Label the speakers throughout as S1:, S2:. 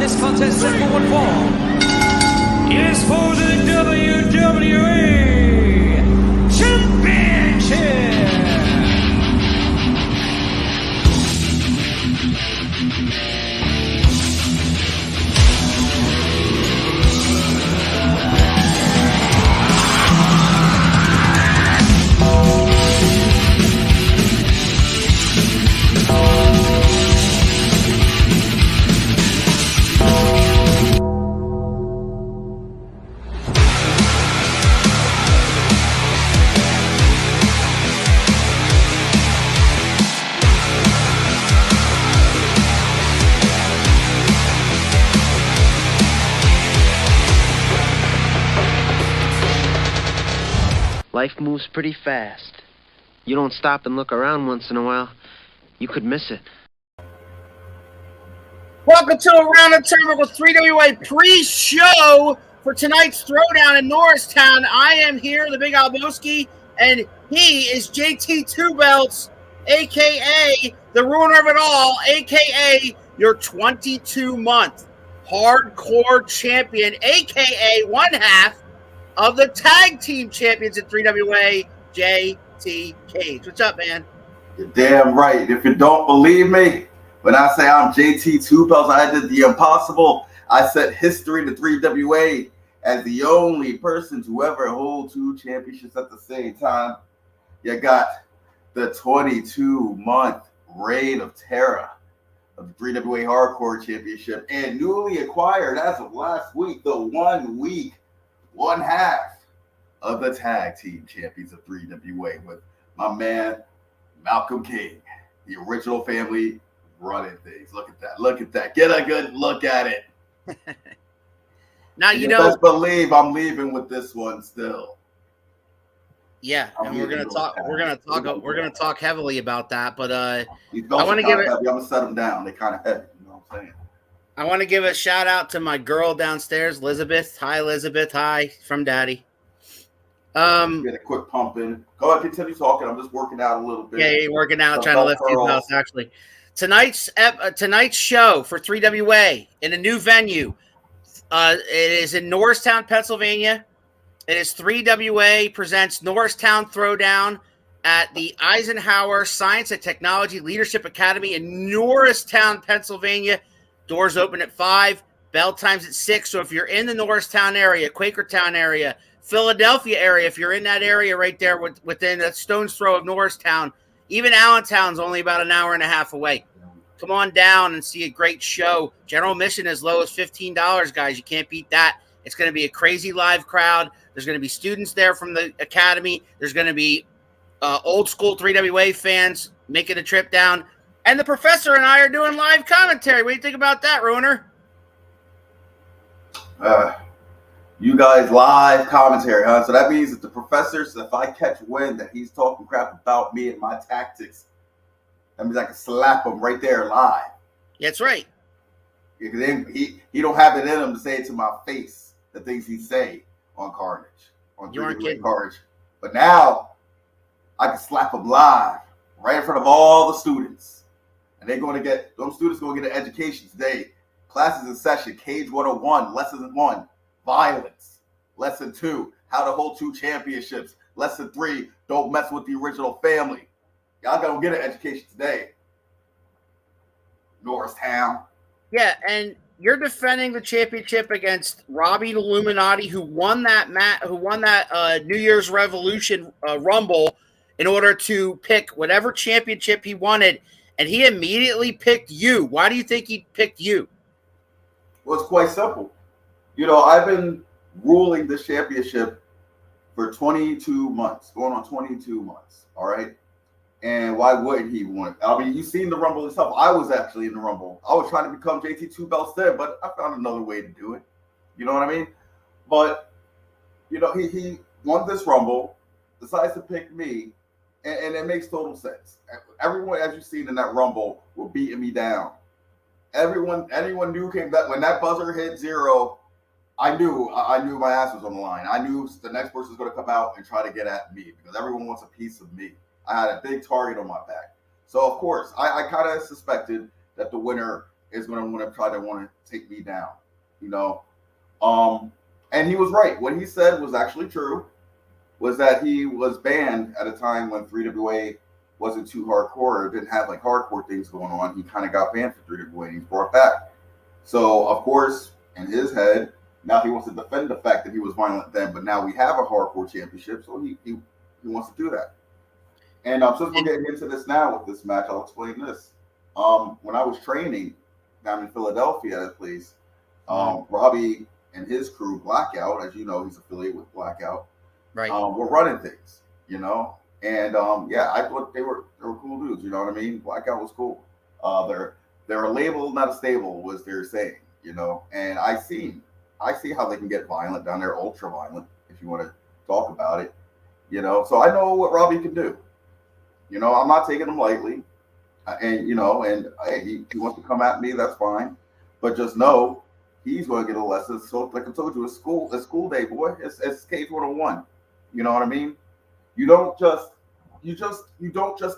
S1: This contest is for one fall. Is for the WWE Championship.
S2: Life moves pretty fast. You don't stop and look around once in a while, you could miss it.
S3: Welcome to Around the Turnbuckle 3WA pre-show for tonight's Throwdown in Norristown. I am here, the Big Albowski, and he is JT Two Belts, a.k.a. the ruiner of it all, a.k.a. your 22-month hardcore champion, a.k.a. one half of the tag team champions at 3WA, JT Cage. What's up, man?
S4: You're damn right. If you don't believe me, when I say I'm JT Two Belts, I did the impossible. I set history to 3WA as the only person to ever hold two championships at the same time. You got the 22-month reign of terror of the 3WA Hardcore Championship, and newly acquired as of last week, the 1 week, one half of the tag team champions of 3WA with my man, Malcolm King, the original family running things. Look at that. Look at that. Get a good look at it.
S3: Now, you know,
S4: best believe I'm leaving with this one still.
S3: Yeah, and we're gonna talk heavily about that. But I want to give it.
S4: I'm gonna set them down. They kind of heavy. You know what I'm saying?
S3: I want to give a shout out to my girl downstairs, Elizabeth. Hi, Elizabeth. Hi from Daddy.
S4: Get a quick pump in. Go ahead, continue talking. I'm just working out a little bit.
S3: Yeah, you're working out, trying to lift these belts. Actually, tonight's show for 3WA in a new venue. It is in Norristown, Pennsylvania. It is 3WA presents Norristown Throwdown at the EISENHOWER Science and Technology Leadership Academy in Norristown, Pennsylvania. Doors open at 5, bell times at 6. So if you're in the Norristown area, Quakertown area, Philadelphia area, if you're in that area right there within a stone's throw of Norristown, even Allentown's only about an hour and a half away. Come on down and see a great show. General admission as low as $15, guys. You can't beat that. It's going to be a crazy live crowd. There's going to be students there from the academy. There's going to be old school 3WA fans making a trip down. And the professor and I are doing live commentary. What do you think about that, Ruiner?
S4: You guys live commentary, huh? So that means that the professor, so if I catch wind that he's talking crap about me and my tactics, that means I can slap him right there live.
S3: That's right.
S4: Because he don't have it in him to say it to my face, the things he say on Carnage, on 3WA Carnage. But now I can slap him live right in front of all the students. And they're going to get, those students going to get an education today. Classes in session, Cage 101, Lesson 1, Violence. Lesson 2, How to Hold Two Championships. Lesson 3, Don't Mess with the Original Family. Y'all going to get an education today. Norristown.
S3: Yeah, and you're defending the championship against Robbie the Illuminati, who won that New Year's Revolution Rumble in order to pick whatever championship he wanted. And he immediately picked you. Why do you think he picked you?
S4: Well, it's quite simple. You know, I've been ruling this championship for 22 months, going on 22 months, all right? And why wouldn't he want it? I mean, you've seen the Rumble itself. I was actually in the Rumble. I was trying to become JT Two Belts then, but I found another way to do it. You know what I mean? But, you know, he won this Rumble, decides to pick me, and it makes total sense. Everyone, as you've seen in that Rumble, were beating me down. Anyone knew that when that buzzer hit 0, I knew my ass was on the line. I knew the next person was going to come out and try to get at me because everyone wants a piece of me. I had a big target on my back. So, of course, I kind of suspected that the winner is going to want to take me down, you know. And he was right. What he said was actually true, was that he was banned at a time when 3WA wasn't too hardcore, or didn't have like hardcore things going on. He kind of got banned for 3WA and he's brought back. So, of course, in his head, now he wants to defend the fact that he was violent then, but now we have a hardcore championship, so he wants to do that. And since we're getting into this now with this match, I'll explain this. When I was training down in Philadelphia at a place, Robbie and his crew, Blackout, as you know, he's affiliated with Blackout,
S3: right?
S4: Were running things, you know. And yeah, I thought they were cool dudes, you know what I mean? Blackout was cool. They're a label, not a stable, was their saying, you know. And I see how they can get violent down there, ultra violent, if you want to talk about it, you know. So I know what Robbie can do. You know, I'm not taking him lightly. And, you know, and hey, he wants to come at me, that's fine. But just know he's going to get a lesson. So, like I told you, it's school day, boy. It's Cage 101. You know what I mean? You don't just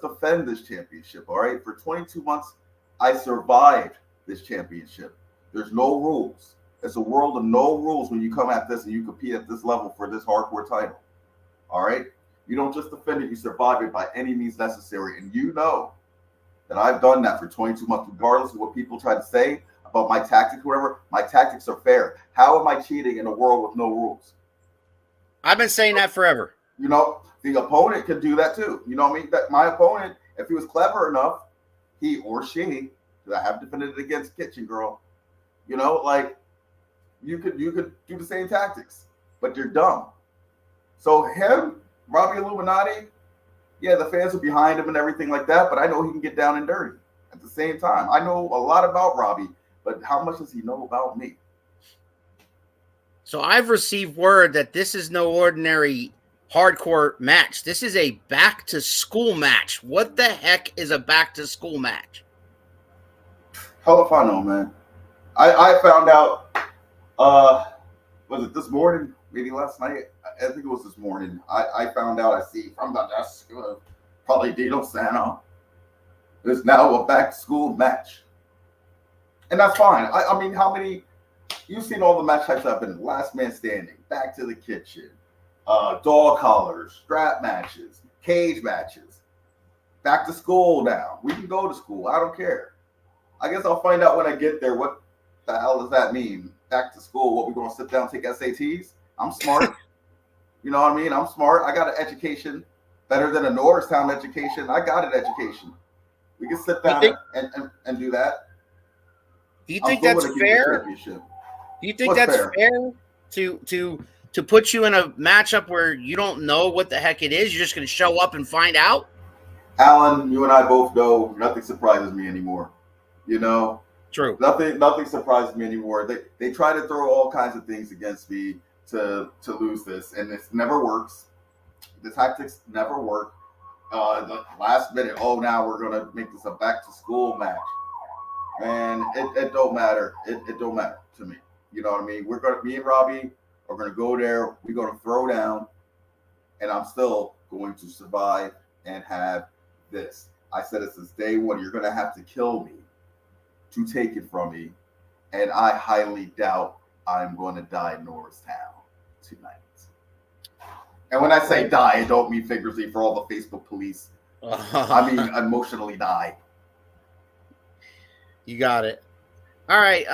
S4: defend this championship, all right? For 22 months, I survived this championship. There's no rules. It's a world of no rules when you come at this and you compete at this level for this hardcore title. All right? You don't just defend it, you survive it by any means necessary. And you know that I've done that for 22 months, regardless of what people try to say about my tactics, whatever. My tactics are fair. How am I cheating in a world with no rules?
S3: I've been saying that forever.
S4: You know, the opponent could do that too. You know what I mean? That my opponent, if he was clever enough, he or she, because I have defended it against Kitchen Girl, you know, like you could do the same tactics, but you're dumb. So him, Robbie Illuminati, yeah, the fans are behind him and everything like that, but I know he can get down and dirty. At the same time, I know a lot about Robbie, but how much does he know about me?
S3: So I've received word that this is no ordinary hardcore match. This is a back-to-school match. What the heck is a back-to-school match?
S4: Hell if I know, man. I found out, was it this morning? Maybe last night? I think it was this morning. I found out, I see from the desk of probably Dino Sano, there's now a back-to-school match. And that's fine. I mean, how many, you've seen all the match types I've been in. Last Man Standing, Back to the Kitchen, dog collars, strap matches, cage matches, back to school now. We can go to school. I don't care. I guess I'll find out when I get there. What the hell does that mean? Back to school. What, we going to sit down and take SATs? I'm smart. You know what I mean? I'm smart. I got an education better than a Norristown education. I got an education. We can sit down and do that.
S3: Do you think that's fair? Do you think that's fair to put you in a matchup where you don't know what the heck it is? You're just going to show up and find out?
S4: Alan, you and I both know nothing surprises me anymore. You know?
S3: True.
S4: Nothing surprises me anymore. They try to throw all kinds of things against me to lose this, and it never works. The tactics never work. The last minute, now we're going to make this a back-to-school match. And it don't matter. It don't matter to me. You know what I mean? Me and Robbie are gonna go there. We're gonna throw down, and I'm still going to survive and have this. I said it since day one. You're gonna have to kill me to take it from me, and I highly doubt I'm going to die in Norristown tonight. And when I say die, I don't mean figuratively for all the Facebook police. I mean emotionally die.
S3: You got it. All right.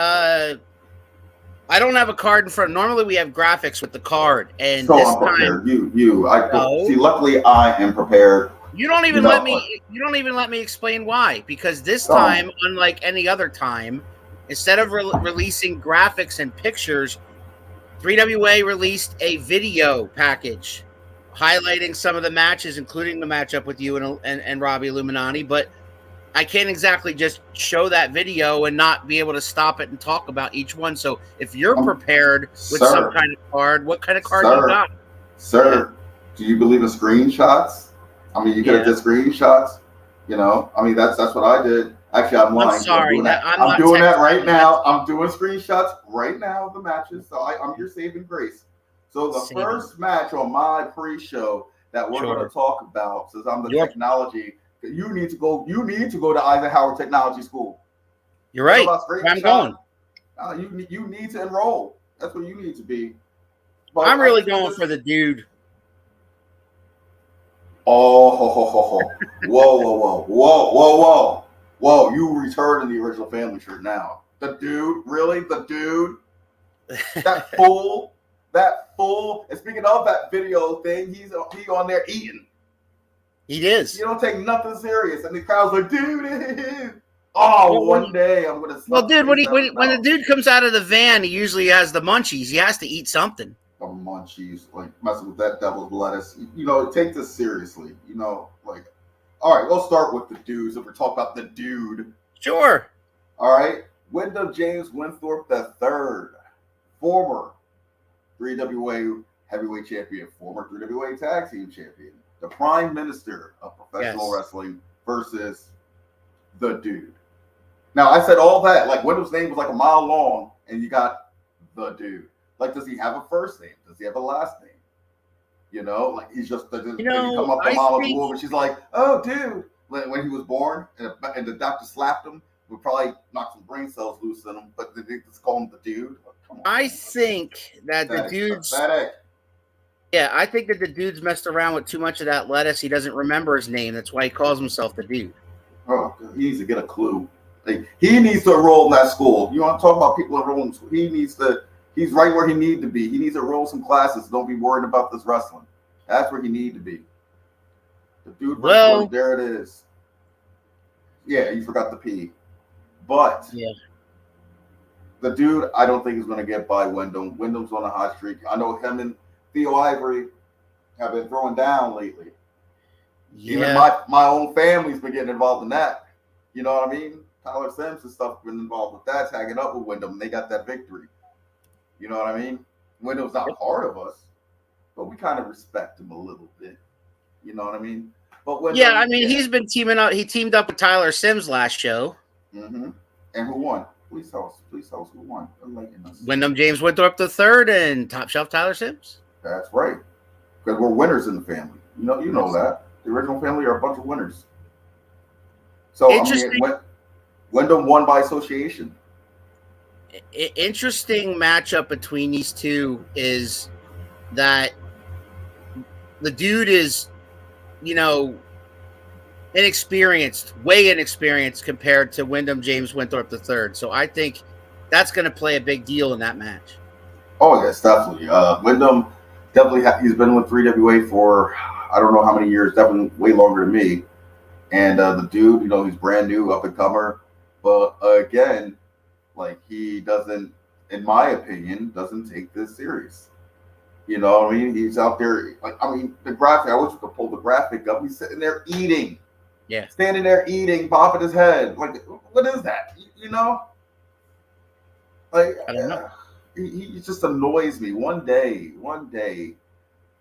S3: I don't have a card in front. Normally we have graphics with the card, and
S4: so
S3: this
S4: I'm prepared.
S3: time,
S4: see. Luckily, I am prepared.
S3: You don't even let me. You don't even let me explain why. Because this time, unlike any other time, instead of releasing graphics and pictures, 3WA released a video package highlighting some of the matches, including the matchup with you and Robbie Illuminati, but I can't exactly just show that video and not be able to stop it and talk about each one. So if you're prepared with some kind of card, what kind of card you got?
S4: Sir, do you believe in screenshots? I mean, you could have just screenshots. You know, I mean, that's what I did. Actually, I'm lying.
S3: I'm sorry.
S4: I'm doing that right now. I'm doing screenshots right now of the matches. So I'm your saving grace. So the first match on my pre-show that we're going to talk about, since I'm the technology. You need to go to Eisenhower Technology School.
S3: You're right. I'm going.
S4: You need to enroll. That's what you need to be. But
S3: I'm really going for the dude.
S4: Oh, ho, ho, ho, ho. Whoa! You returned in the original family shirt now. The dude, really? The dude? That fool? That fool? And speaking of that video thing, he on there eating.
S3: He is.
S4: You don't take nothing serious, and the crowd's like, dude. Oh, one day I'm gonna.
S3: Well, dude, when the dude comes out of the van, he usually has the munchies. He has to eat something.
S4: The munchies, like messing with that devil's lettuce. Take this seriously. Like, all right, we'll start with the dudes. If we're talking about the dude,
S3: sure.
S4: All right, Wyndham James Winthrop III, former 3WA heavyweight champion, former 3WA tag team champion, the prime minister of professional wrestling versus the dude. Now, I said all that, like Wyndham's name was like a mile long, and you got the dude. Like, does he have a first name? Does he have a last name? Like he's just come up the mile of the womb, and she's like, "Oh, dude." When he was born, and the doctor slapped him, would probably knock some brain cells loose in him, but they just call him the dude. Come on,
S3: I think that the dude's pathetic. Yeah, I think that the dude's messed around with too much of that lettuce. He doesn't remember his name. That's why he calls himself the dude.
S4: Oh, he needs to get a clue. Like, he needs to enroll in that school. You want to talk about people enrolling in school? He's right where he needs to be. He needs to enroll some classes. Don't be worried about this wrestling. That's where he needs to be. The dude, there it is. Yeah, you forgot the P. But the dude, I don't think is going to get by Wyndham. Wyndham's on a hot streak. I know him and THEO IVORY have been throwing down lately. Yeah. Even my own family's been getting involved in that. You know what I mean? Tyler Sims and stuff been involved with that, tagging up with Wyndham. They got that victory. You know what I mean? Wyndham's not part of us, but we kind of respect him a little bit. You know what I mean? But Wyndham,
S3: he's been teaming up. He teamed up with Tyler Sims last show.
S4: Mm-hmm. And who won? Please tell us who won.
S3: Wyndham James Winthrop III and Top Shelf Tyler Sims.
S4: That's right. Because we're winners in the family. You know that. The original family are a bunch of winners. So Wyndham won by association.
S3: Interesting matchup between these two is that the dude is, way inexperienced compared to Wyndham James Winthrop III. So I think that's going to play a big deal in that match.
S4: Oh, yes, definitely. Wyndham he's been with 3WA for I don't know how many years, definitely way longer than me. And the dude, he's brand new, up and comer. But again, like, he doesn't, in my opinion, doesn't take this serious. You know what I mean? He's out there, the graphic, I wish we could pull the graphic up. He's sitting there eating.
S3: Yeah.
S4: Standing there eating, bopping his head. Like, what is that? Like,
S3: I don't know.
S4: He just annoys me. One day,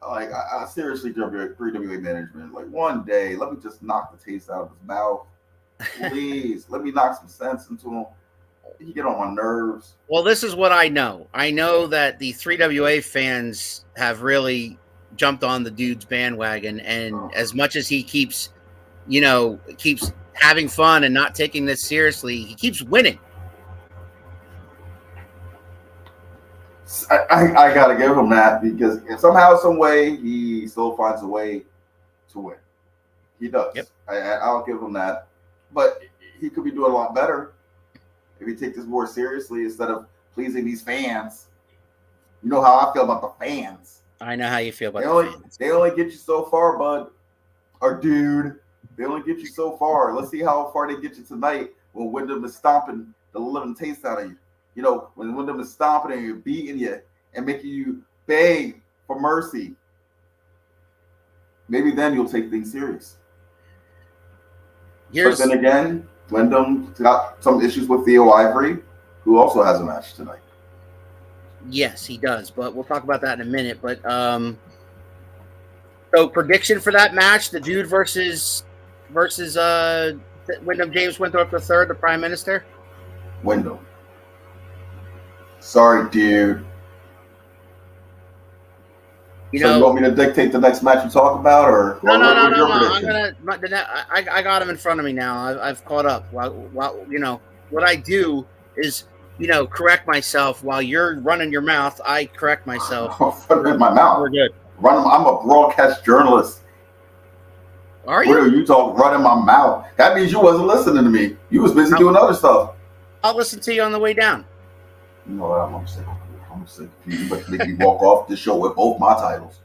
S4: like, I seriously, 3WA management, like, one day, let me just knock the taste out of his mouth. Please, let me knock some sense into him. He get on my nerves.
S3: Well, this is what I know. I know that the 3WA fans have really jumped on the dude's bandwagon, and as much as he keeps having fun and not taking this seriously, he keeps winning.
S4: I gotta give him that, because somehow, some way, he still finds a way to win. He does. Yep. I'll give him that. But he could be doing a lot better if he take this more seriously instead of pleasing these fans. You know how I feel about the fans.
S3: I know how you feel about the fans.
S4: They only get you so far, bud. Or dude. They only get you so far. Let's see how far they get you tonight when Wyndham is stomping the living taste out of you. When Wyndham is stomping and you're beating you and making you beg for mercy. Maybe then you'll take things serious. But then again, Wyndham's got some issues with THEO IVORY, who also has a match tonight.
S3: Yes, he does, but we'll talk about that in a minute. But so prediction for that match: the dude versus Wyndham James Winthrop III, the Prime Minister.
S4: Wyndham. Sorry, dude. So you want me to dictate the next match you talk about, or
S3: no. I'm gonna. I got him in front of me now. I've caught up. While what I do is, correct myself while you're running your mouth. I correct myself.
S4: In my mouth.
S3: We're good.
S4: I'm a broadcast journalist.
S3: Are
S4: What are
S3: you?
S4: you talking? Running my mouth. That means you wasn't listening to me. You was busy doing other stuff.
S3: I'll listen to you on the way down.
S4: You know what? I'm sick of you. I'm sick of you. You better make me walk off the show with both my titles.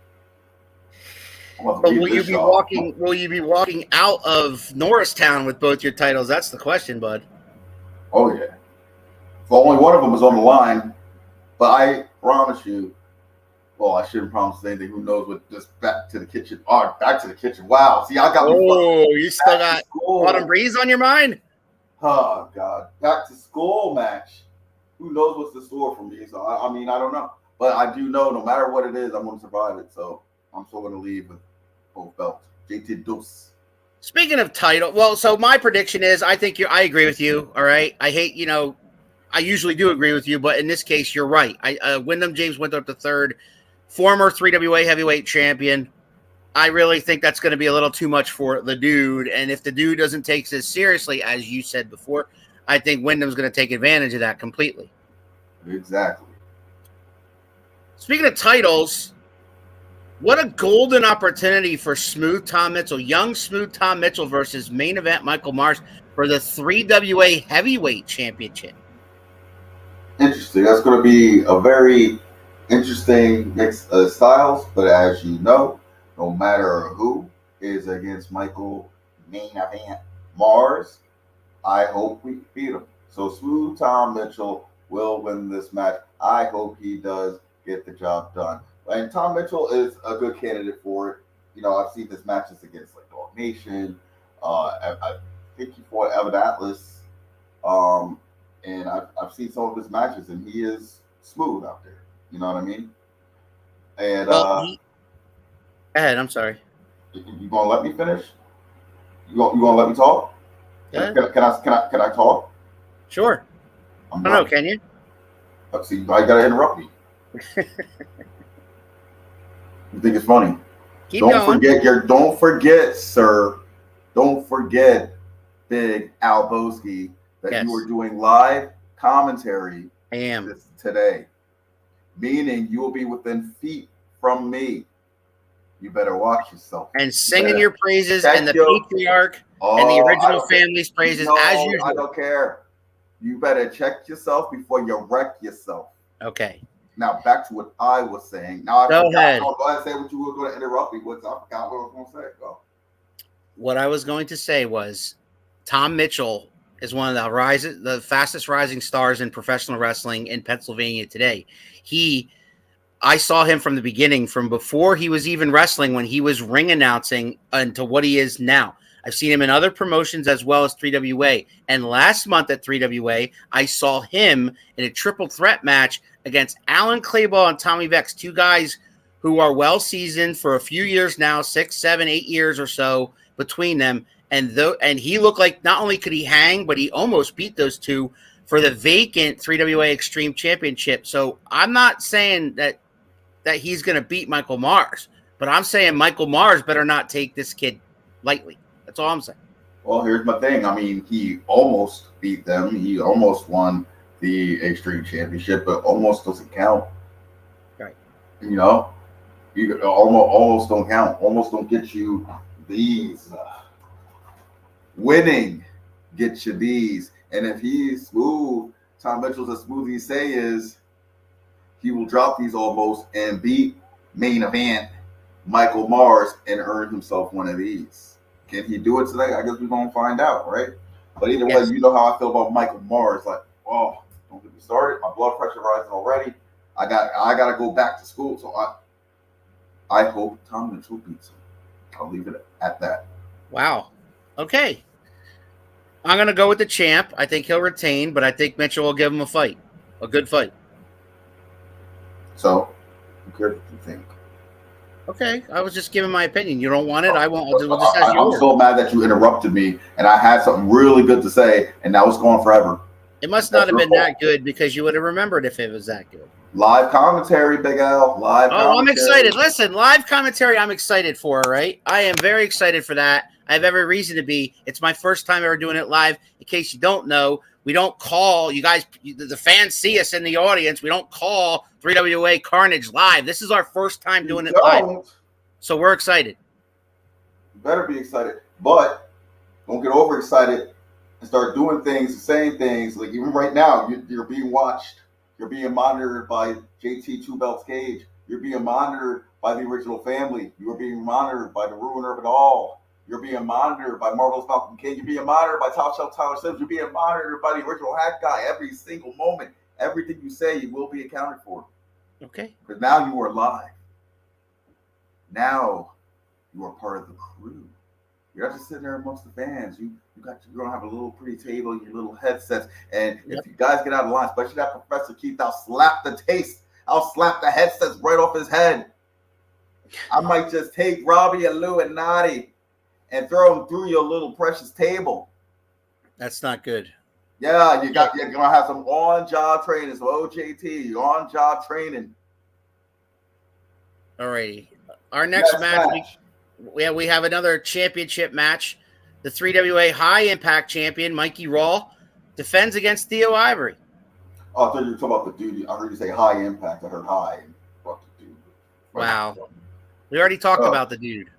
S3: But will you be walking? Will you be walking out of Norristown with both your titles? That's the question, bud.
S4: Oh yeah. Well, only one of them is on the line, but I promise you. Well, I shouldn't promise anything. Who knows what? Just back to the kitchen. Oh, back to the kitchen. Wow. See, I got.
S3: Oh, you still got Autumn Breeze on your mind?
S4: Oh God, back to school match. Who knows what's the store for me? So I mean, I don't know, but I do know no matter what it is, I'm going to survive it. So I'm still going to leave with both belts. JT Deuce.
S3: Speaking of title, well, so my prediction is I I agree with you. All right. I hate, I usually do agree with you, but in this case, you're right. Wyndham James Winthrop III, former 3WA heavyweight champion. I really think that's going to be a little too much for the dude. And if the dude doesn't take this seriously, as you said before, I think Wyndham's going to take advantage of that completely.
S4: Exactly.
S3: Speaking of titles, what a golden opportunity for Smooth Tom Mitchell, young Smooth Tom Mitchell versus main event Michael Mars for the 3WA Heavyweight Championship.
S4: Interesting. That's going to be a very interesting mix of styles. But as you know, no matter who is against Michael main event Mars, I hope we beat him. So Smooth Tom Mitchell will win this match. I hope he does get the job done. And Tom Mitchell is a good candidate for it. I've seen his matches against like Dog Nation. I think he fought Evan Atlas. And I've seen some of his matches, and he is smooth out there. You know what I mean? And
S3: go ahead. I'm sorry.
S4: You gonna let me finish? You gonna let me talk?
S3: Yeah.
S4: Can I talk?
S3: Sure. I don't know. Can you?
S4: See, I gotta interrupt me. You think it's funny? Don't forget, sir. Don't forget, Big Al Boski, that you were doing live commentary.
S3: I am
S4: today, meaning you will be within feet from me. You better watch yourself
S3: and singing your praises and the patriarch and the original family's praises as usual.
S4: I don't care. You better check yourself before you wreck yourself.
S3: Okay.
S4: Now back to what I was saying. Now
S3: go ahead.
S4: Go ahead and say what you were going to interrupt me with. I forgot what I was going to say. Go.
S3: What I was going to say was Tom Mitchell is one of the fastest rising stars in professional wrestling in Pennsylvania today. I saw him from the beginning, from before he was even wrestling, when he was ring announcing, until what he is now. I've seen him in other promotions as well as 3WA. And last month at 3WA, I saw him in a triple threat match against Alan Clayball and Tommy Vex, two guys who are well seasoned for a few years now, 6, 7, 8 years or so between them. And he looked like not only could he hang, but he almost beat those two for the vacant 3WA Extreme Championship. So I'm not saying that he's going to beat Michael Mars, but I'm saying Michael Mars better not take this kid lightly. That's all I'm saying.
S4: Well, here's my thing. I mean, he almost beat them. He almost won the Extreme Championship, but almost doesn't count.
S3: Right.
S4: You almost don't count. Almost don't get you these. Winning gets you these. And if he's smooth, Tom Mitchell's as smooth as he say is, he will drop these almost and beat main event Michael Mars and earn himself one of these. Can he do it today? I guess we're going to find out, right? But either way, you know how I feel about Michael Mars. Like, oh, don't get me started. My blood pressure rising already. I got to go back to school. So I hope Tom Mitchell beats him. I'll leave it at that.
S3: Wow. Okay. I'm going to go with the champ. I think he'll retain, but I think Mitchell will give him a good fight.
S4: So, who cares what you think?
S3: Okay, I was just giving my opinion. You don't want it, I won't. We'll just ask
S4: I'm so mad that you interrupted me, and I had something really good to say, and now it's gone forever.
S3: It must not have been that good, because you would have remembered if it was that good.
S4: Live commentary, Big Al. Commentary.
S3: I'm excited. Listen, live commentary I'm excited for, right? I am very excited for that. I have every reason to be. It's my first time ever doing it live. In case you don't know, We don't call you guys. The fans see us in the audience. We don't call 3WA Carnage live. This is our first time doing it live, so we're excited.
S4: You better be excited, but don't get overexcited and start doing things, saying things. Like even right now, you're being watched. You're being monitored by JT Two Belts Cage. You're being monitored by the original family. You're being monitored by the ruiner of it all. You're being monitored by Marvel's Malcolm King. You're being monitored by Top Shelf Tyler Sims. You're being monitored by the original Hack Guy. Every single moment, everything you say, you will be accounted for.
S3: Okay.
S4: Because now you are live. Now you are part of the crew. You're not just sitting there amongst the fans. You're gonna have a little pretty table, your little headsets, and if you guys get out of line, especially that Professor Keith, I'll slap the headsets right off his head. I might just take Robbie Illuminati and throw him through your little precious table.
S3: That's not good.
S4: Yeah, you're gonna have some on-job training, some OJT, on-job training.
S3: Alrighty. Our next match. We have another championship match. The 3WA High Impact Champion, Mikey Raw, defends against THEO IVORY.
S4: Oh, I thought you were talking about the dude. I heard you say High Impact. I heard High. Fuck the dude.
S3: Wow. We already talked about the dude.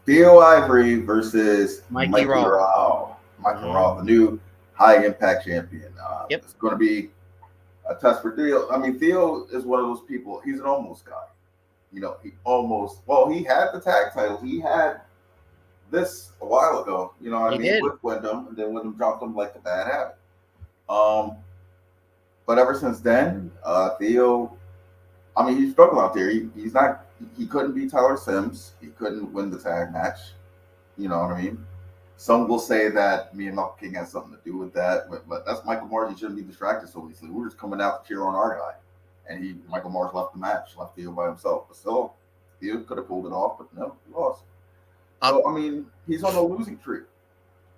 S4: THEO IVORY versus
S3: Mikey Raw.
S4: Mikey Raw, the new High Impact Champion.
S3: Yep.
S4: It's going to be a test for THEO. I mean, THEO is one of those people. He's an almost guy. You know, he had the tag titles. He had this a while ago, you know what I mean, with Wyndham, and then Wyndham dropped him like a bad habit. But ever since then, THEO, I mean, he's struggling out there. He couldn't beat Tyler Sims. He couldn't win the tag match. You know what I mean? Some will say that me and Malcolm King has something to do with that, but that's Michael Mars. He shouldn't be distracted so easily. We're just coming out to cheer on our guy. And Michael Mars left the match, left THEO by himself. But still, THEO could have pulled it off, but no, he lost. So, I mean, he's on a losing streak.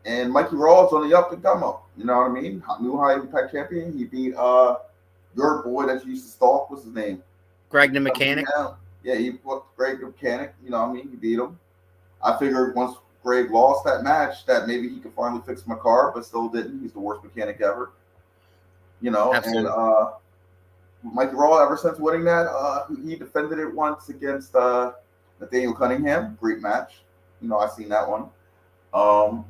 S4: And Mikey Raw is on the up and come up. You know what I mean? New High Impact Champion. He beat your boy that you used to stalk. What's his name?
S3: Greg the Mechanic.
S4: Yeah, he put Greg the Mechanic. You know what I mean? He beat him. I figured once Greg lost that match that maybe he could finally fix my car, but still didn't. He's the worst mechanic ever. You know, absolutely. And Mikey Raw, ever since winning that, he defended it once against Nathaniel Cunningham. Great match. You know, I've seen that one. I'm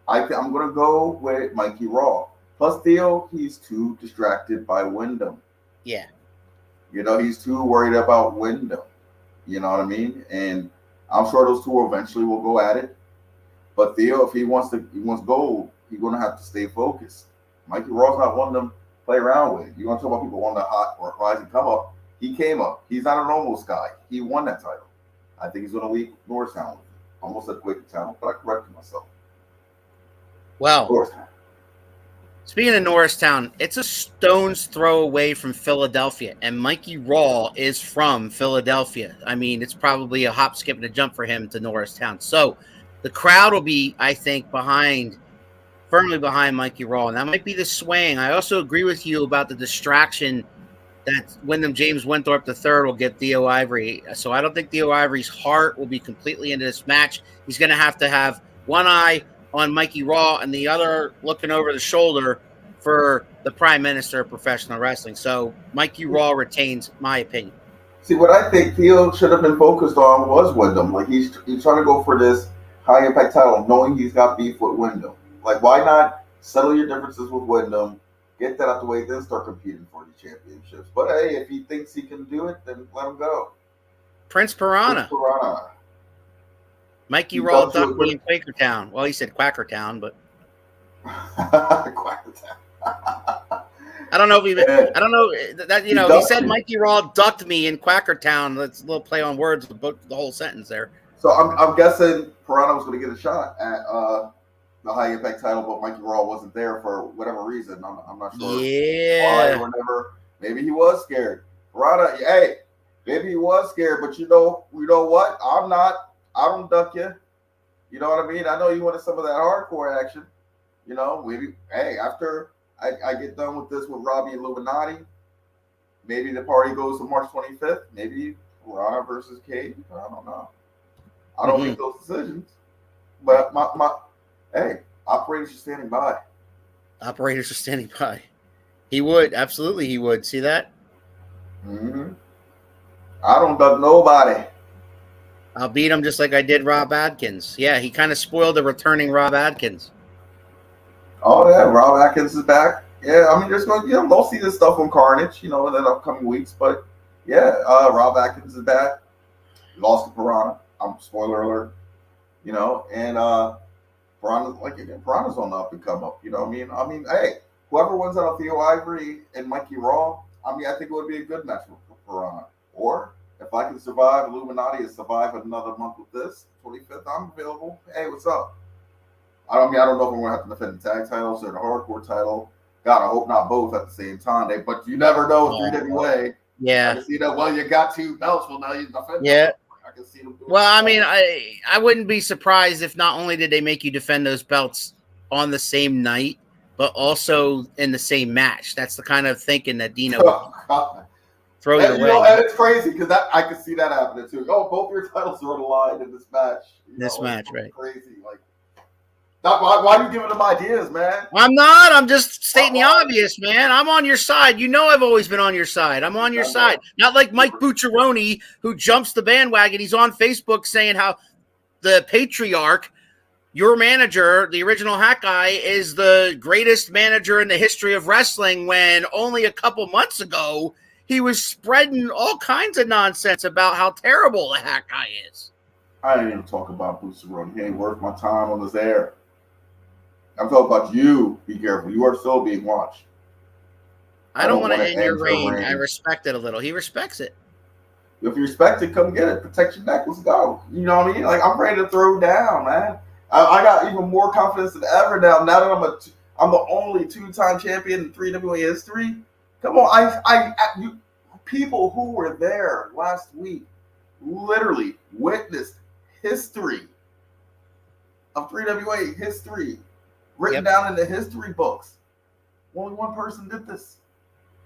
S4: going to go with Mikey Raw. Plus, THEO, he's too distracted by Wyndham.
S3: Yeah.
S4: You know, he's too worried about Wyndham. You know what I mean? And I'm sure those two eventually will go at it. But THEO, if he wants gold, he's going to have to stay focused. Mikey Raw's not one of them play around with. You want to talk about people on the hot or rising come up? He came up. He's not an almost guy. He won that title. I think he's going to leave Norristown with it. Almost said Quakertown, but I corrected myself.
S3: Well,
S4: Norristown.
S3: Speaking of Norristown, it's a stone's throw away from Philadelphia, and Mikey Raw is from Philadelphia. I mean, it's probably a hop, skip, and a jump for him to Norristown. So the crowd will be, I think, firmly behind Mikey Raw, and that might be the swaying. I also agree with you about the distraction that Wyndham James Winthrop III will get THEO IVORY. So I don't think THEO IVORY's heart will be completely into this match. He's going to have one eye on Mikey Raw and the other looking over the shoulder for the Prime Minister of Professional Wrestling. So Mikey Raw retains, my opinion.
S4: See, what I think THEO should have been focused on was Wyndham. Like, he's trying to go for this high impact title, knowing he's got beef with Wyndham. Like, why not settle your differences with Wyndham, get that out the way, then start competing for the championships? But hey, if he thinks he can do it, then let him go.
S3: Prince Piranha. Mikey Raw ducked me in Quakertown. Well, he said Quackertown, but
S4: Quackertown.
S3: I don't know if I don't know that he said Mikey Raw ducked me in Quackertown. That's a little play on words, the whole sentence there.
S4: So I'm guessing Piranha was going to get a shot at the high impact title, but Mikey Raw wasn't there for whatever reason. I'm not sure.
S3: Yeah.
S4: Why or whatever. Maybe he was scared. Piranha, hey, maybe he was scared, but you know what? I'm not. I don't duck you. You know what I mean? I know you wanted some of that hardcore action. You know, maybe, hey, after I get done with this with Robbie Illuminati, maybe the party goes to March 25th. Maybe Piranha versus Cage. I don't know. I don't make those decisions. But hey, operators are standing by.
S3: Operators are standing by. He would. Absolutely, he would. See that?
S4: Mm-hmm. I don't duck nobody.
S3: I'll beat him just like I did Rob Adkins. Yeah, he kind of spoiled the returning Rob Adkins.
S4: Oh, yeah, Rob Atkins is back. Yeah, I mean, there's going to, they'll see this stuff on Carnage, in the upcoming weeks. But, yeah, Rob Atkins is back. Lost to Piranha. Spoiler alert. And Piranha's on the up and come up. I mean, hey, whoever wins out of THEO, IVORY, and Mikey Raw, I think it would be a good match for Piranha. Or if I can survive Illuminati and survive another month with this, 25th, I'm available. Hey, what's up? I don't know if I'm going to have to defend the tag titles or the hardcore title. God, I hope not both at the same time. But you never know with 3WA.
S3: Yeah.
S4: I can see that, well, you got 2 belts. Well, now you defend
S3: them.
S4: I can see them doing
S3: I wouldn't be surprised if not only did they make you defend those belts on the same night, but also in the same match. That's the kind of thinking that Dino would throw your way.
S4: And it's crazy because I can see that happening too. Oh, both your titles are on the line in this match.
S3: Right?
S4: Crazy. Why are you giving them ideas, man?
S3: I'm not. I'm just stating the obvious, man. I'm on your side. I've always been on your side. I'm on your side. Not like Mike Bucciaroni, who jumps the bandwagon. He's on Facebook saying how the patriarch, your manager, the original Hat Guy, is the greatest manager in the history of wrestling, when only a couple months ago he was spreading all kinds of nonsense about how terrible the Hat Guy is.
S4: I didn't even talk about Bucciaroni. He ain't worth my time on this air. I'm talking about you. Be careful. You are still being watched.
S3: I don't want to end your reign. I respect it a little. He respects it.
S4: If you respect it, come get it. Protect your neck. Let's go. You know what I mean? I'm ready to throw down, man. I got even more confidence than ever now. Now that I'm the only 2-time champion in 3WA history. Come on, you people who were there last week literally witnessed history of 3WA history written down in the history books. Only one person did this.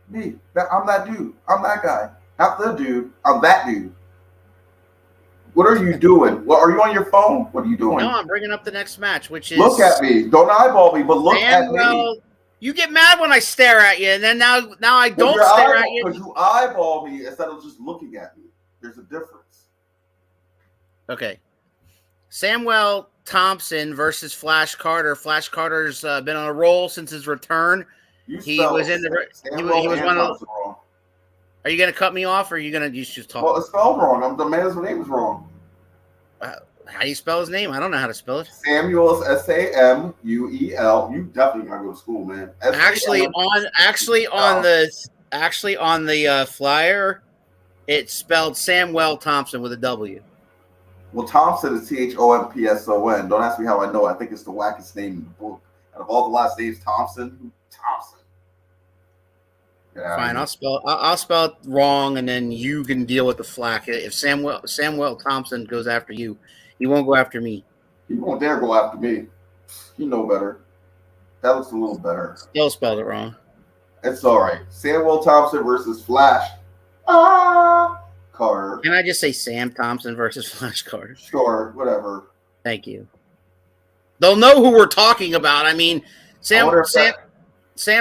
S4: Me. I'm that dude. I'm that guy. Not the dude. I'm that dude. What are you doing? What, are you on your phone? What are you doing?
S3: No, I'm bringing up the next match, which is...
S4: Look at me. Don't eyeball me, but look at me.
S3: You get mad when I stare at you, and then now I don't stare at you.
S4: Because you eyeball me instead of just looking at me. There's a difference.
S3: Okay. Samuel Thompson versus Flash Carter. Flash Carter's been on a roll since his return. He was in the... He was one of... Are you going to cut me off, or are you going to just talk?
S4: Well, it's spelled wrong. The man's name is wrong.
S3: How do you spell his name? I don't know how to spell it.
S4: Samuel's Samuel. You definitely gotta go to school, man.
S3: Actually, on the flyer, it's spelled Samuel Thompson with a W.
S4: Well, Thompson is THOMPSON. Don't ask me how I know. I think it's the wackest name in the book. Out of all the last names, Thompson. Yeah,
S3: fine, I'll spell it wrong, and then you can deal with the flack. If Samuel Thompson goes after you, he won't go after me.
S4: He won't dare go after me. You know better. That looks a little better.
S3: Still spelled it wrong.
S4: It's all right. Samuel Thompson versus Flash Carter.
S3: Can I just say Sam Thompson versus Flash Carter?
S4: Sure, whatever.
S3: Thank you. They'll know who we're talking about. I mean, Sam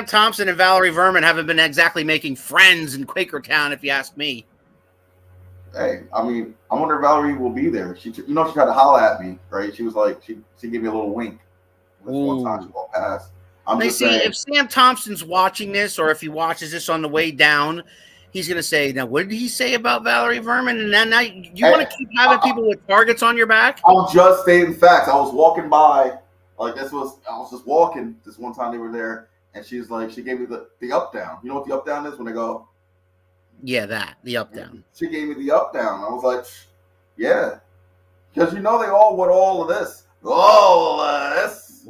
S3: Thompson and Valerie Verman haven't been exactly making friends in Quakertown, if you ask me.
S4: Hey, I mean, I wonder if Valerie will be there. She tried to holler at me, right? She was like, she gave me a little wink. One time she walked past.
S3: If Sam Thompson's watching this, or if he watches this on the way down, he's going to say, now, what did he say about Valerie Verman? And then now you want to keep having people with targets on your back?
S4: I'm just stating facts. I was walking by, I was just walking this one time they were there. And she's like, she gave me the up down. You know what the up down is when they go?
S3: Yeah, the up down.
S4: She gave me the up down. I was like, yeah. Because they all want all of this. All of this.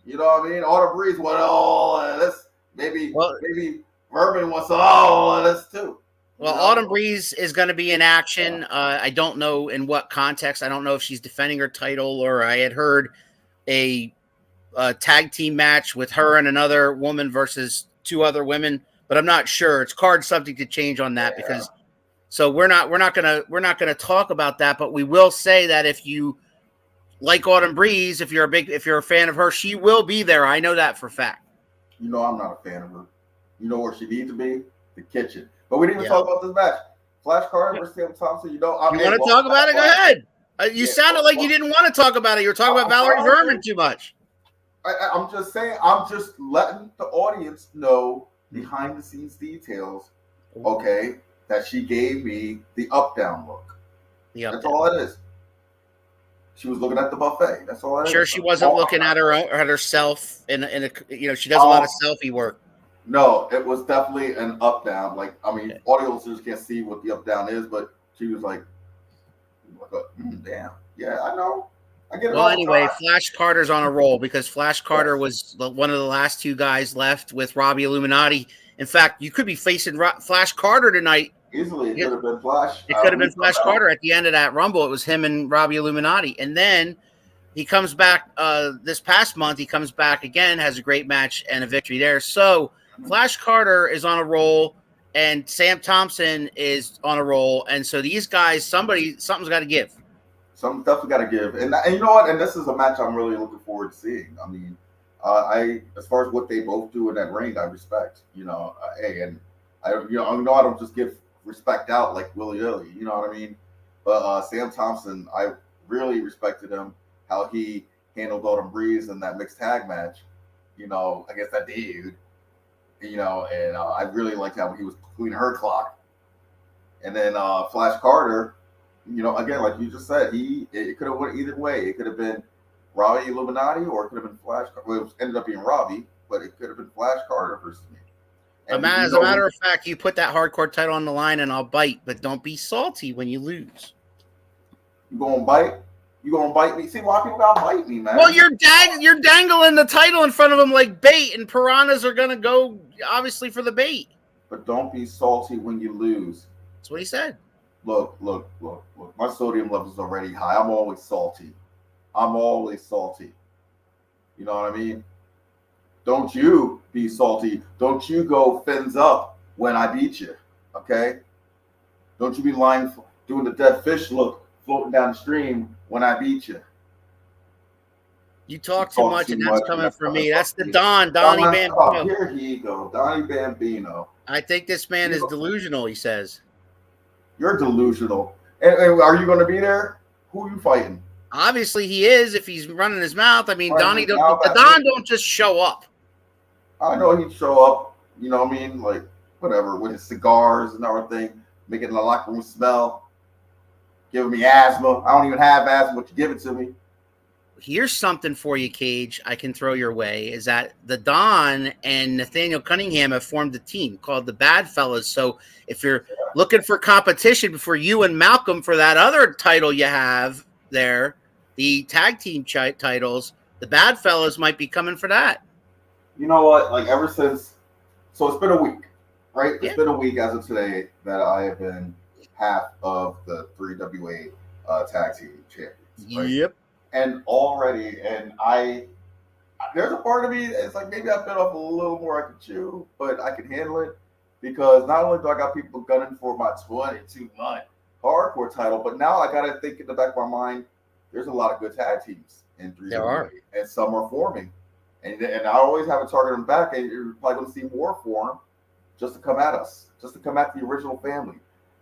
S4: You know what I mean? Autumn Breeze want all of this. Maybe Vermin wants all of this too.
S3: Well, Autumn Breeze is going to be in action. I don't know in what context. I don't know if she's defending her title, or I had heard a tag team match with her and another woman versus 2 other women, but I'm not sure. It's card subject to change on that because so we're not gonna talk about that, but we will say that if you like Autumn Breeze, if you're a fan of her, she will be there. I know that for a fact.
S4: You know I'm not a fan of her. You know where she needs to be? The kitchen. But we didn't even talk about this match. Flash Carter versus Sam Thompson. You know,
S3: you want to talk about it? Go ahead. You sounded like you didn't want to talk about it. You were talking about Valerie Verman too much.
S4: I'm just saying. I'm just letting the audience know behind the scenes details. Okay, that she gave me the up down look. That's all it is. She was looking at the buffet. That's all.
S3: Sure, she wasn't looking at herself in a she does a lot of selfie work.
S4: No, it was definitely an up down. Like, I mean, audiences can't see what the up down is, but she was like, damn, yeah, I know. I get it.
S3: Well, anyway, Flash Carter's on a roll because Flash Carter was one of the last two guys left with Robbie Illuminati. In fact, you could be facing Flash Carter tonight.
S4: Easily, it could have been Flash.
S3: It could have been Flash Carter at the end of that Rumble. It was him and Robbie Illuminati. And then he comes back this past month. He comes back again, has a great match and a victory there. So Flash Carter is on a roll, and Sam Thompson is on a roll. And so these guys, something's got to give.
S4: Something's definitely got to give. And you know what? And this is a match I'm really looking forward to seeing. I mean, as far as what they both do in that ring, I respect. You know, and I don't just give respect out like willy-nilly, you know what I mean? But Sam Thompson, I really respected him, how he handled Autumn Breeze in that mixed tag match, you know, against that dude, you know, and I really liked how he was cleaning her clock. And then Flash Carter, you know, again, like you just said, it could have went either way. It could have been Robbie Illuminati, or it could have been Flash. Well, it ended up being Robbie, but it could have been Flash Carter versus me.
S3: As a matter of fact, you put that hardcore title on the line and I'll bite, but don't be salty when you lose.
S4: You gonna bite? You gonna bite me? See, why people gotta bite me, man?
S3: Well, you're dangling the title in front of them like bait, and piranhas are gonna go obviously for the bait.
S4: But don't be salty when you lose.
S3: That's what he said.
S4: Look. My sodium level is already high. I'm always salty. You know what I mean? Don't you be salty. Don't you go fins up when I beat you, okay? Don't you be lying, doing the dead fish look, floating down the stream when I beat you.
S3: You talk too much, and that's coming from me. That's the Donnie Bambino.
S4: Here he go, Donnie Bambino.
S3: I think this man is delusional, he says.
S4: You're delusional. And are you going to be there? Who are you fighting?
S3: Obviously, he is if he's running his mouth. I mean, the Don don't just show up.
S4: I know he'd show up, you know what I mean? Like, whatever, with his cigars and everything, making the locker room smell, giving me asthma. I don't even have asthma, but you give it to me.
S3: Here's something for you, Cage, I can throw your way, is that the Don and Nathaniel Cunningham have formed a team called the Bad Fellas. So if you're looking for competition for you and Malcolm for that other title you have there, the tag team titles, the Bad Fellas might be coming for that.
S4: You know what? Like, ever since, so it's been a week, right? It's been a week as of today that I have been half of the 3WA tag team champions. Right?
S3: Yep.
S4: And already, there's a part of me that's like, maybe I bit off a little more I can chew, but I can handle it because not only do I got people gunning for my 22-month hardcore title, but now I got to think in the back of my mind, there's a lot of good tag teams in 3WA.
S3: There are.
S4: And some are forming. And I always have a target on the back, and you're probably going to see more form just to come at us, just to come at the original family.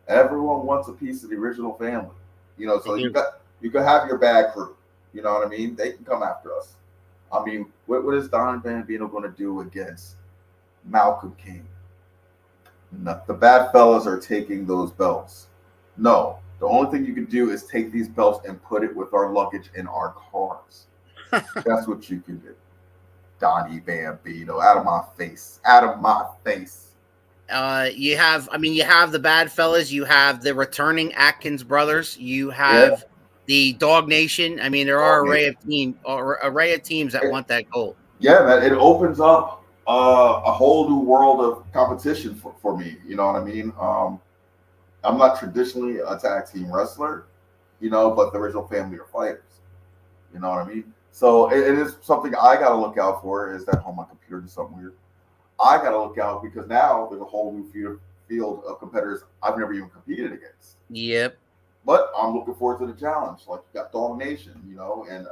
S4: Everyone wants a piece of the original family. You know, so you can have your bad crew. You know what I mean? They can come after us. I mean, what is Don Bambino going to do against Malcolm King? No, the Bad Fellas are taking those belts. No, the only thing you can do is take these belts and put it with our luggage in our cars. That's what you can do. Donnie Bambino, out of my face.
S3: You have the Bad Fellas. You have the returning Atkins brothers. You have the Dog Nation. I mean, there are array of teams that want that gold.
S4: Yeah, man, it opens up a whole new world of competition for me. You know what I mean? I'm not traditionally a tag team wrestler, you know, but the original family are fighters. You know what I mean? So it is something I got to look out for. Is that my computer did something weird? I got to look out because now there's a whole new field of competitors I've never even competed against.
S3: Yep.
S4: but I'm looking forward to the challenge. Like you got Dog Nation, you know, and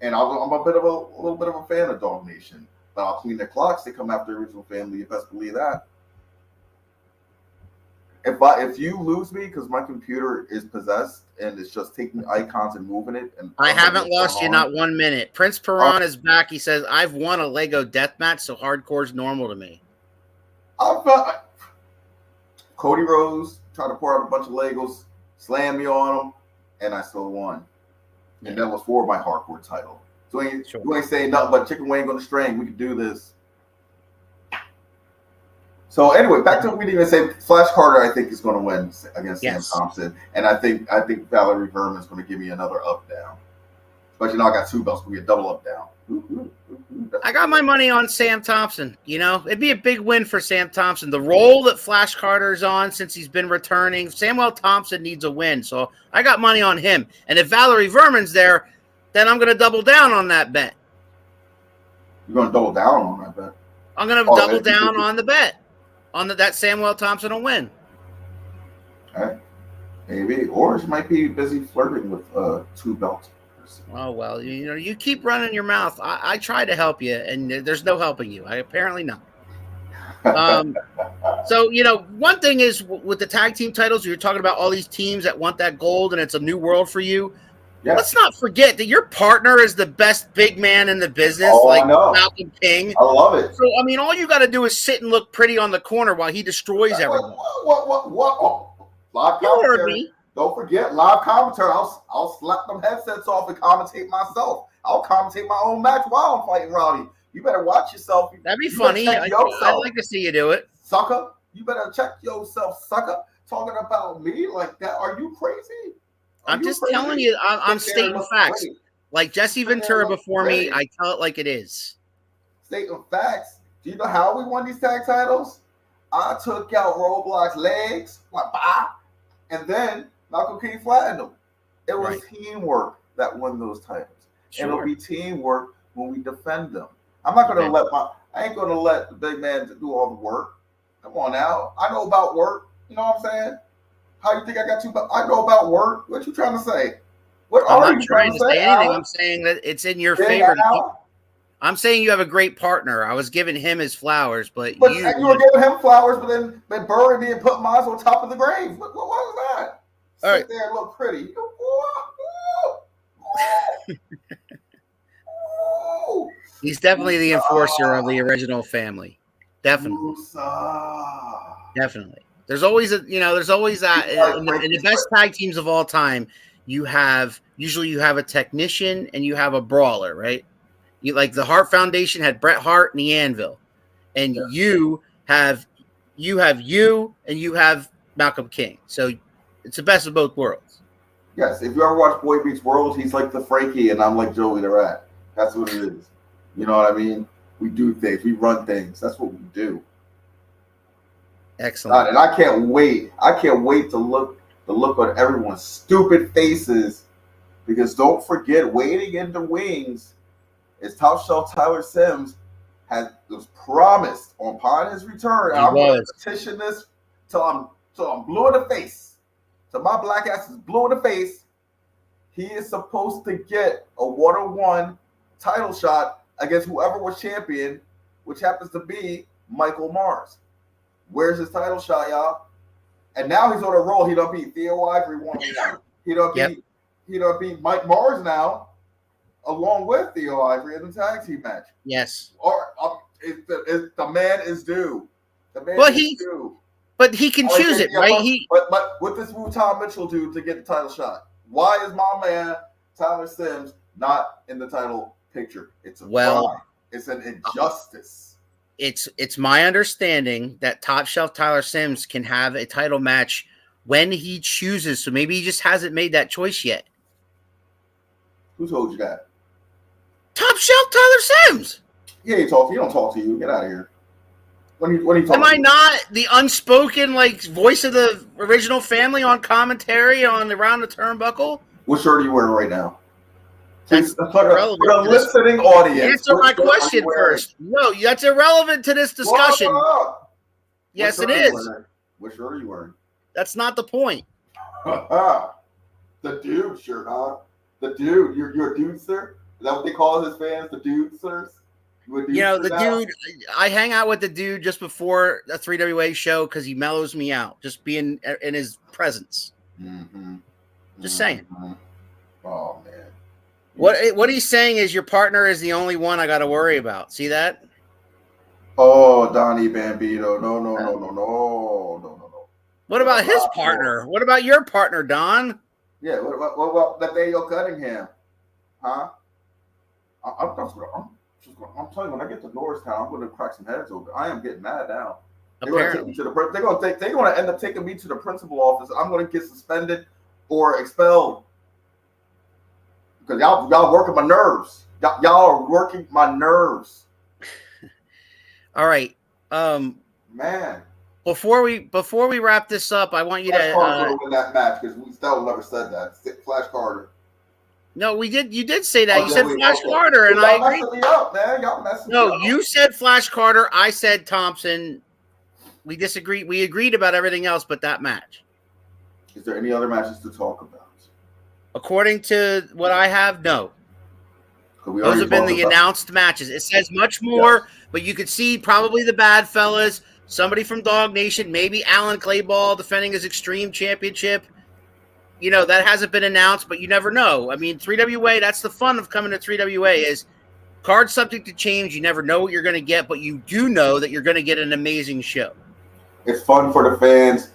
S4: I'm a little bit of a fan of Dog Nation. But I'll clean their clocks. They come after the original family. You best believe that. If you lose me because my computer is possessed and it's just taking icons and moving it, and
S3: I haven't lost you not 1 minute. Prince Perron is back. He says, "I've won a Lego death match, so hardcore's normal to me."
S4: Cody Rhodes tried to pour out a bunch of Legos, slammed me on them, and I still won. And that was for my hardcore title. So you ain't saying nothing but chicken wing on the string. We can do this. So anyway, back to what we didn't even say. Flash Carter, I think, is going to win against Sam Thompson, and I think Valerie Verman is going to give me another up down. But you know, I got 2 belts. We get double up down.
S3: I got my money on Sam Thompson. You know, it'd be a big win for Sam Thompson. The role that Flash Carter's on since he's been returning, Samuel Thompson needs a win. So I got money on him. And if Valerie Verman's there, then I'm going to double down on that bet.
S4: You're going to double down on that bet?
S3: I'm going to double down on the bet. On that Samuel Thompson will win.
S4: Okay. Maybe. Or she might be busy flirting with 2 belts.
S3: Oh, well, you know, you keep running your mouth. I try to help you, and there's no helping you. I apparently not. So, you know, one thing is with the tag team titles, you're talking about all these teams that want that gold, and it's a new world for you. Yeah. Let's not forget that your partner is the best big man in the business, like Malcolm King.
S4: I love it.
S3: So, I mean, all you got to do is sit and look pretty on the corner while he destroys everyone.
S4: What? Live commentary. Don't forget, live commentary. I'll slap them headsets off and commentate myself. I'll commentate my own match while I'm fighting Robbie. You better watch yourself.
S3: That'd be funny. I'd like to see you do it.
S4: Sucker. You better check yourself, sucker. Talking about me like that. Are you crazy?
S3: I'm just telling you, I'm stating facts. Like Jesse Ventura before me, I tell it like it is.
S4: Stating facts. Do you know how we won these tag titles? I took out Roadblock's legs, and then Malcolm King flattened them. It was teamwork that won those titles. Sure. And it'll be teamwork when we defend them. I'm not going to I ain't going to let the big man do all the work. Come on now. I know about work. You know what I'm saying? How you think I got 2 belts? I know about work. What you trying to say?
S3: I'm not trying to say anything. I'm saying that it's in your favor. I'm saying you have a great partner. I was giving him his flowers, but you
S4: were giving him flowers, but then they buried me and put mine on top of the grave. What was that?
S3: All
S4: Sit there and look pretty.
S3: He's definitely the enforcer of the original family. Definitely. Definitely. There's always that in the best tag teams of all time, you usually have a technician and you have a brawler, right? You like the Hart Foundation had Bret Hart and the Anvil, and you have Malcolm King. So it's the best of both worlds.
S4: Yes, if you ever watch Boy Meets World, he's like the Frankie and I'm like Joey the Rat. That's what it is. You know what I mean? We do things, we run things. That's what we do.
S3: Excellent.
S4: And I can't wait. I can't wait to look on everyone's stupid faces, because don't forget, waiting in the wings is Top Shelf Tyler Sims was promised upon his return. I'm going to petition this till I'm blue in the face. So my black ass is blue in the face. He is supposed to get a 1-on-1 title shot against whoever was champion, which happens to be Michael Mars. Where's his title shot, y'all? And now he's on a roll. He don't beat Theo Ivory 1-on-1. He don't beat Mike Mars now, along with Theo Ivory in the tag team match.
S3: Yes.
S4: Or the man is due. The man is due.
S3: But he can choose it, right?
S4: But what does Tom Mitchell do to get the title shot? Why is my man Tyler Sims not in the title picture? It's a crime. It's an injustice.
S3: It's my understanding that Top Shelf Tyler Sims can have a title match when he chooses. So maybe he just hasn't made that choice yet.
S4: Who told you that?
S3: Top Shelf Tyler Sims.
S4: Yeah, he don't talk to you. Get out of here. When he talk
S3: Am I not the unspoken voice of the original family on commentary on Around the Turnbuckle?
S4: What shirt are you wearing right now? For the listening audience.
S3: Answer my question first. No, that's irrelevant to this discussion. Yes, it is.
S4: What shirt are you wearing?
S3: That's not the point.
S4: The dude shirt, huh? The dude. You're a dude, sir? Is that what they call his fans? The dude, sirs?
S3: The dude, I hang out with the dude just before a 3WA show because he mellows me out, just being in his presence.
S4: Mm-hmm.
S3: Just saying.
S4: Oh, man.
S3: What he's saying is your partner is the only one I got to worry about. See that?
S4: Oh, Donnie Bambino. No.
S3: What about his partner? What about your partner, Don?
S4: Yeah, what about THEO Cunningham? Huh? I'm telling you, when I get to Norristown, I'm going to crack some heads open. I am getting mad now. They're going to take me to they're going to end up taking me to the principal office. I'm going to get suspended or expelled because y'all working my nerves. Y'all are working my nerves.
S3: All right,
S4: man.
S3: Before we wrap this up, I want you
S4: Flash Carter win that match because we still never said that. Flash Carter.
S3: No, we did. You did say that. You said Flash Carter, and I agree.
S4: Messing me up, man. Y'all messing me up.
S3: You said Flash Carter. I said Thompson. We disagreed. We agreed about everything else, but that match.
S4: Is there any other matches to talk about?
S3: According to what I have, no. Those have been the announced matches. It says much more, but you could see probably the Bad Fellas, somebody from Dog Nation, maybe Alan Clayball defending his Extreme Championship. That hasn't been announced, but you never know. I mean, 3WA, that's the fun of coming to 3WA is cards subject to change. You never know what you're going to get, but you do know that you're going to get an amazing show.
S4: It's fun for the fans,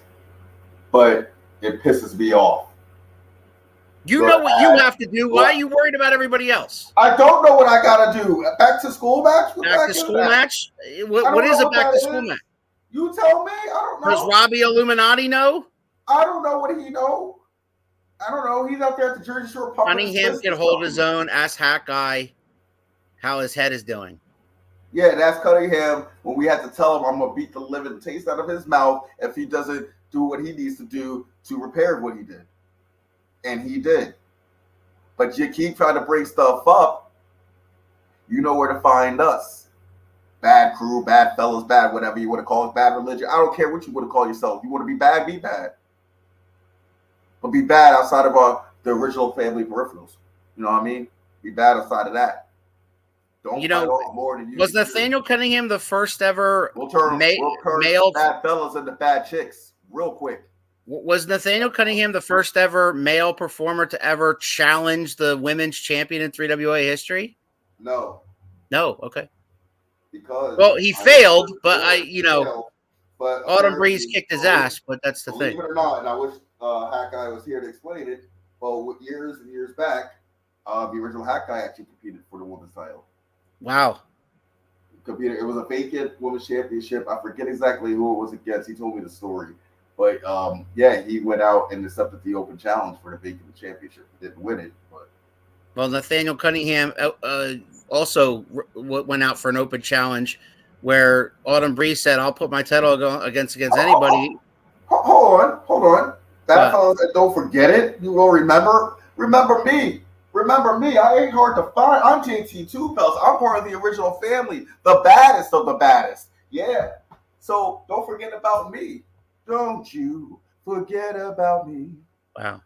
S4: but it pisses me off.
S3: You know what you have to do. Why are you worried about everybody else?
S4: I don't know what I got to do. Back to school match?
S3: Back to school match? What is a back to school match?
S4: You tell me. I don't know.
S3: Does Robbie Illuminati know?
S4: I don't know what he knows. I don't know. He's out there at the Jersey Shore pumping.
S3: Cunningham can hold his own. Ask Hack Guy how his head is doing.
S4: Yeah, that's Cunningham when we had to tell him I'm going to beat the living taste out of his mouth if he doesn't do what he needs to do to repair what he did. And he did. But you keep trying to bring stuff up, you know where to find us. Bad crew, bad fellas, bad whatever you want to call it, bad religion. I don't care what you want to call yourself. You want to be bad, be bad. But be bad outside of the original family peripherals. You know what I mean? Be bad outside of that. Don't fight off more than you.
S3: Was Nathaniel Cunningham the first ever
S4: we'll turn
S3: male
S4: bad fellas into bad chicks real quick?
S3: Was Nathaniel Cunningham the first ever male performer to ever challenge the women's champion in 3WA history?
S4: No.
S3: No, okay.
S4: Because
S3: he failed, but
S4: but
S3: Autumn Breeze kicked his ass, but that's the thing.
S4: Believe it or not, and I wish Hack Guy was here to explain it. Well, years and years back, the original Hack Guy actually competed for the women's title.
S3: Wow.
S4: It was a vacant women's championship. I forget exactly who it was against. He told me the story. But, he went out and accepted the open challenge for the vacant championship. He didn't win it.
S3: Well, Nathaniel Cunningham also went out for an open challenge where Autumn Breeze said, I'll put my title against anybody.
S4: Hold on. That fellas, don't forget it. You will remember. Remember me. I ain't hard to find. I'm JT2 Belts. I'm part of the original family. The baddest of the baddest. Yeah. So don't forget about me. Don't you forget about me.
S3: Wow.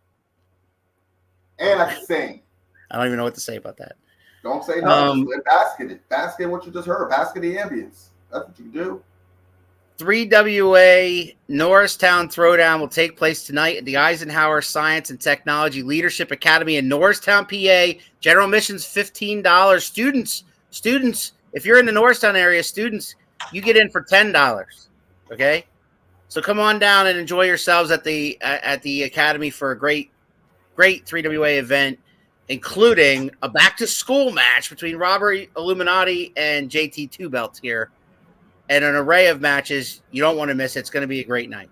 S4: And I can sing.
S3: I don't even know what to say about that.
S4: Don't say nothing. Basket it. Basket what you just heard. Basket the ambience. That's what you do.
S3: 3WA Norristown Throwdown will take place tonight at the Eisenhower Science and Technology Leadership Academy in Norristown, PA. General admission's $15. Students, if you're in the Norristown area, students, you get in for $10. Okay? So come on down and enjoy yourselves at the Academy for a great 3WA event, including a back-to-school match between Robbie Illuminati and JT Two Belts here. And an array of matches. You don't want to miss it. It's going to be a great night.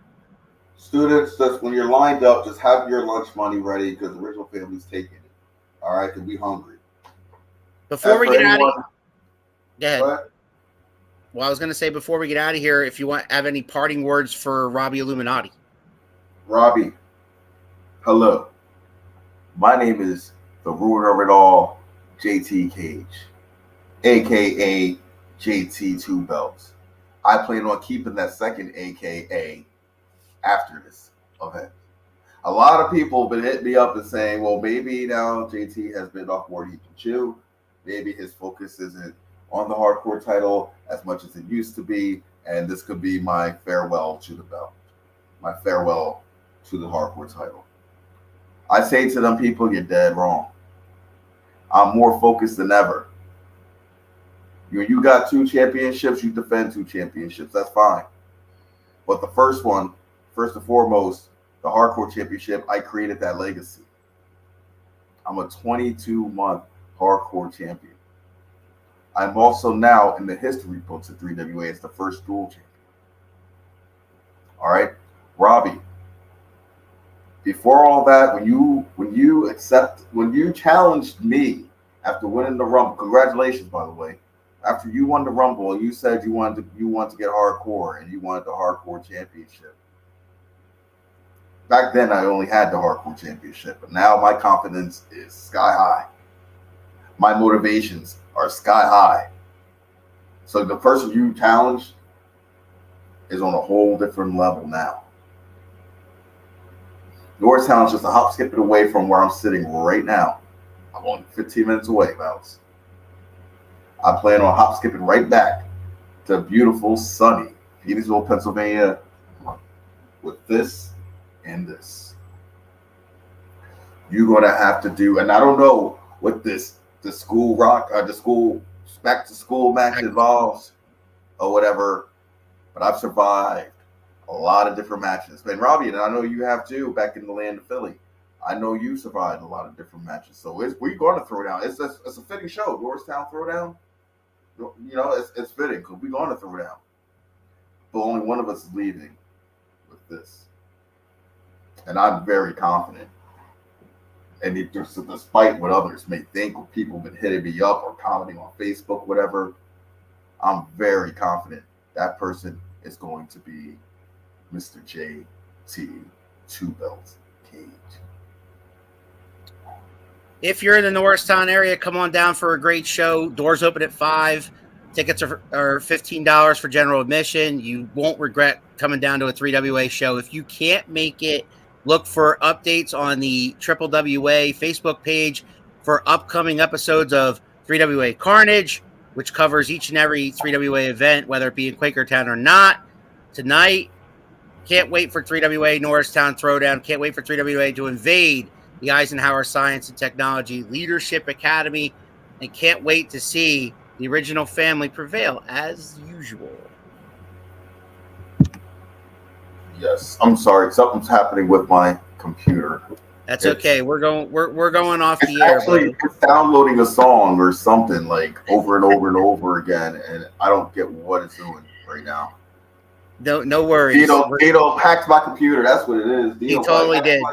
S4: Students, just when you're lined up, just have your lunch money ready because the original family's taking it. All right? Because we're hungry.
S3: Before we get out of here. Go ahead.
S4: What?
S3: Well, I was going to say before we get out of here, if you have any parting words for Robbie Illuminati.
S4: Robbie, hello. My name is the ruler of it all, JT Cage, a.k.a. JT Two Belts. I plan on keeping that second AKA after this event. A lot of people have been hitting me up and saying, well, maybe now JT has been off more than he can chew. Maybe his focus isn't on the hardcore title as much as it used to be, and this could be my farewell to the belt, my farewell to the hardcore title. I say to them people, you're dead wrong. I'm more focused than ever. You got 2 championships, you defend 2 championships, that's fine. But the first one, first and foremost, the hardcore championship, I created that legacy. I'm a 22-month hardcore champion. I'm also now in the history books of 3WA as the first dual champion. All right, Robbie. Before all that, when you challenged me after winning the Rumble, congratulations, by the way. After you won the Rumble, you said you wanted to get hardcore and you wanted the hardcore championship. Back then, I only had the hardcore championship, but now my confidence is sky high. My motivations are sky high. So the person you challenged is on a whole different level now. Norristown is just a hop skipping away from where I'm sitting right now. I'm only 15 minutes away, Mouse. I plan on hop skipping right back to beautiful, sunny Phoenixville, Pennsylvania with this and this. You're gonna have to do, and I don't know what the school back to school match involves or whatever, but I've survived a lot of different matches. And Robbie, and I know you have too, back in the land of Philly. I know you survived a lot of different matches. So we're going to throw down. It's a fitting show. Norristown Throwdown. You know, it's fitting because we're going to throw down. But only one of us is leaving with this. And I'm very confident. And despite what others may think, or people have been hitting me up or commenting on Facebook, whatever, I'm very confident that person is going to be Mr. JT 2-Belt Cage.
S3: If you're in the Norristown area, come on down for a great show. Doors open at 5. Tickets are $15 for general admission. You won't regret coming down to a 3WA show. If you can't make it, look for updates on the Triple WA Facebook page for upcoming episodes of 3WA Carnage, which covers each and every 3WA event, whether it be in Quakertown or not. Tonight, can't wait for 3WA Norristown Throwdown. Can't wait for 3WA to invade the Eisenhower Science and Technology Leadership Academy, and can't wait to see the original family prevail as usual.
S4: Yes, I'm sorry. Something's happening with my computer.
S3: That's okay. We're going off the air.
S4: Actually, it's downloading a song or something like over and over and over again, and I don't get what it's doing right now.
S3: No worries.
S4: Tito hacked my computer. That's what it is.
S3: He totally did.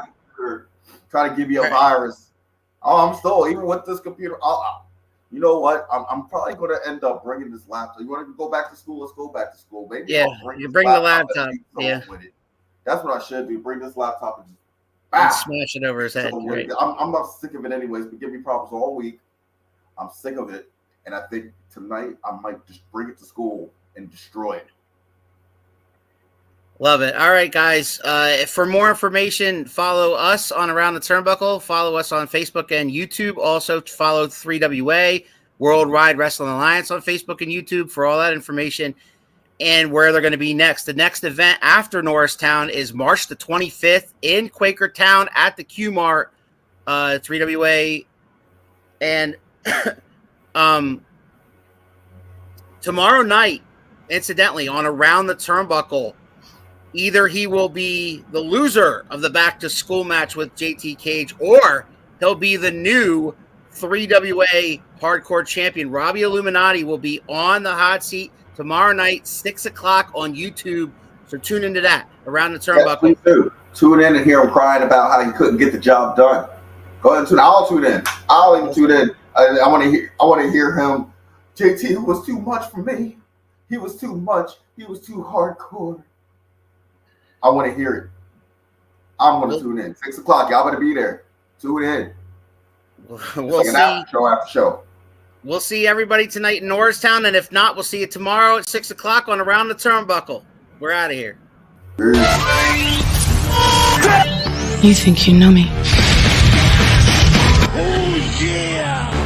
S4: Trying to give you a virus. Oh, I'm still, even with this computer. You know what? I'm probably going to end up bringing this laptop. You want to go back to school? Let's go back to school. Maybe
S3: yeah, you bring the laptop. Yeah.
S4: That's what I should do. Bring this laptop
S3: and smash it over his head.
S4: So,
S3: right.
S4: I'm not sick of it anyways, but give me problems all week. I'm sick of it. And I think tonight I might just bring it to school and destroy it.
S3: Love it. All right, guys. For more information, follow us on Around the Turnbuckle. Follow us on Facebook and YouTube. Also, follow 3WA, Worldwide Wrestling Alliance on Facebook and YouTube for all that information and where they're going to be next. The next event after Norristown is March the 25th in Quakertown at the Q-Mart, 3WA. And tomorrow night, incidentally, on Around the Turnbuckle, either he will be the loser of the back-to-school match with JT Cage, or he'll be the new 3WA Hardcore Champion. Robbie Illuminati will be on the hot seat tomorrow night, 6 o'clock on YouTube. So tune into that, Around the Turnbuckle.
S4: Yes, tune in and hear him crying about how he couldn't get the job done. Go ahead and tune in. I'll tune in. I'll even tune in. I want to hear him. JT was too much for me. He was too much. He was too hardcore. I want to hear it. I'm going to tune in. 6 o'clock. Y'all better be there. Tune in.
S3: We'll see.
S4: After show.
S3: We'll see everybody tonight in Norristown, and if not, we'll see you tomorrow at 6 o'clock on Around the Turnbuckle. We're out of here.
S4: Peace.
S5: You think you know me?
S1: Oh, yeah!